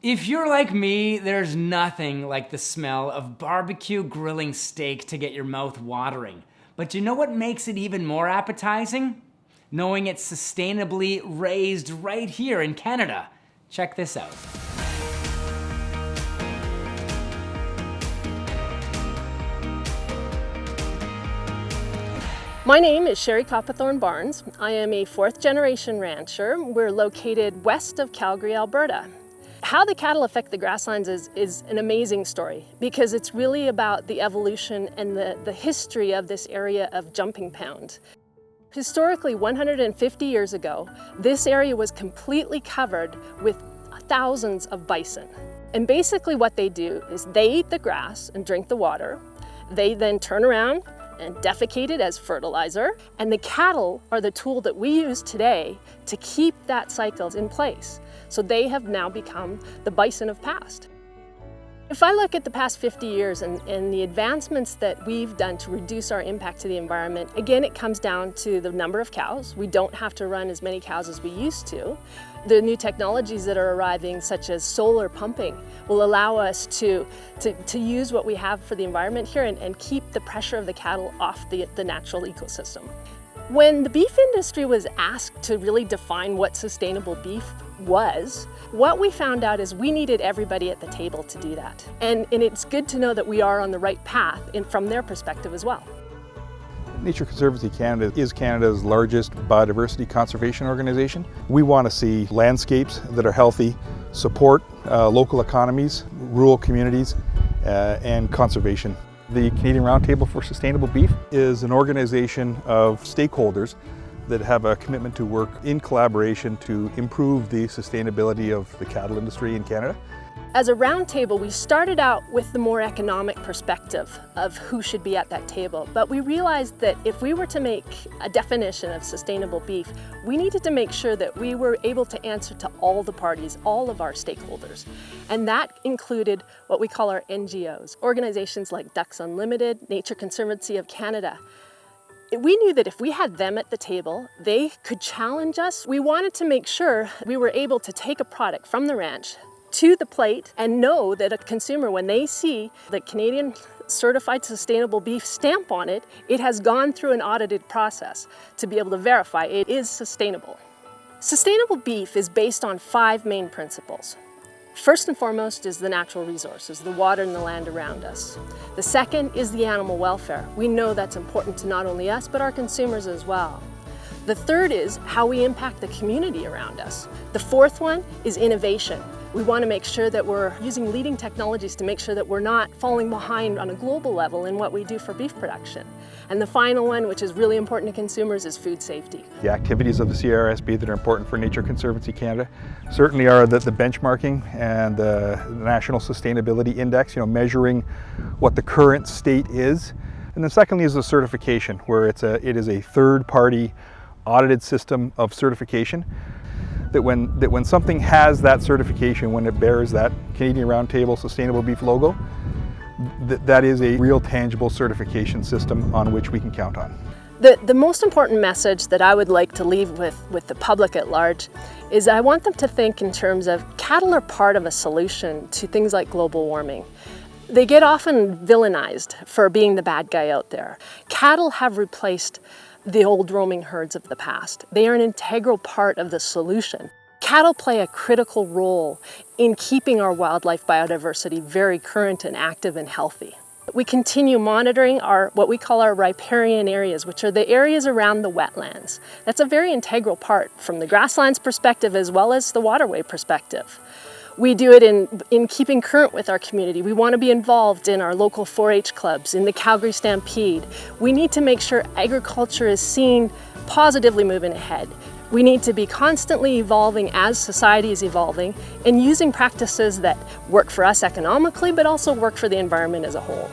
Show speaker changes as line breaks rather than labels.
If you're like me, there's nothing like the smell of barbecue grilling steak to get your mouth watering. But you know what makes it even more appetizing? Knowing it's sustainably raised right here in Canada. Check this out.
My name is Sherry Coppathorne Barnes. I am a fourth generation rancher. We're located west of Calgary, Alberta. How the cattle affect the grasslands is an amazing story because it's really about the evolution and the history of this area of jumping pound. Historically, 150 years ago, this area was completely covered with thousands of bison. And basically what they do is they eat the grass and drink the water. They then turn around and defecate it as fertilizer. And the cattle are the tool that we use today to keep that cycle in place. So they have now become the bison of past. If I look at the past 50 years and the advancements that we've done to reduce our impact to the environment, again, it comes down to the number of cows. We don't have to run as many cows as we used to. The new technologies that are arriving, such as solar pumping, will allow us to use what we have for the environment here and keep the pressure of the cattle off the natural ecosystem. When the beef industry was asked to really define what sustainable beef was, what we found out is we needed everybody at the table to do that. And it's good to know that we are on the right path from their perspective as well.
Nature Conservancy Canada is Canada's largest biodiversity conservation organization. We want to see landscapes that are healthy, support local economies, rural communities, and conservation. The Canadian Roundtable for Sustainable Beef is an organization of stakeholders that have a commitment to work in collaboration to improve the sustainability of the cattle industry in Canada.
As a roundtable, we started out with the more economic perspective of who should be at that table, but we realized that if we were to make a definition of sustainable beef, we needed to make sure that we were able to answer to all the parties, all of our stakeholders. And that included what we call our NGOs, organizations like Ducks Unlimited, Nature Conservancy of Canada. We knew that if we had them at the table, they could challenge us. We wanted to make sure we were able to take a product from the ranch to the plate and know that a consumer, when they see the Canadian Certified Sustainable Beef stamp on it, it has gone through an audited process to be able to verify it is sustainable. Sustainable beef is based on 5 main principles. First and foremost is the natural resources, the water and the land around us. The second is the animal welfare. We know that's important to not only us, but our consumers as well. The third is how we impact the community around us. The fourth one is innovation. We want to make sure that we're using leading technologies to make sure that we're not falling behind on a global level in what we do for beef production. And the final one, which is really important to consumers, is food safety.
The activities of the CRSB that are important for Nature Conservancy Canada certainly are the benchmarking and the National Sustainability Index, measuring what the current state is. And then secondly is the certification, where it is a third-party audited system of certification. That when something has that certification, when it bears that Canadian Roundtable Sustainable Beef logo, that is a real tangible certification system on which we can count on.
The most important message that I would like to leave with the public at large is I want them to think in terms of cattle are part of a solution to things like global warming. They get often villainized for being the bad guy out there. Cattle have replaced the old roaming herds of the past. They are an integral part of the solution. Cattle play a critical role in keeping our wildlife biodiversity very current and active and healthy. We continue monitoring what we call our riparian areas, which are the areas around the wetlands. That's a very integral part from the grasslands perspective as well as the waterway perspective. We do it in keeping current with our community. We want to be involved in our local 4-H clubs, in the Calgary Stampede. We need to make sure agriculture is seen positively moving ahead. We need to be constantly evolving as society is evolving and using practices that work for us economically, but also work for the environment as a whole.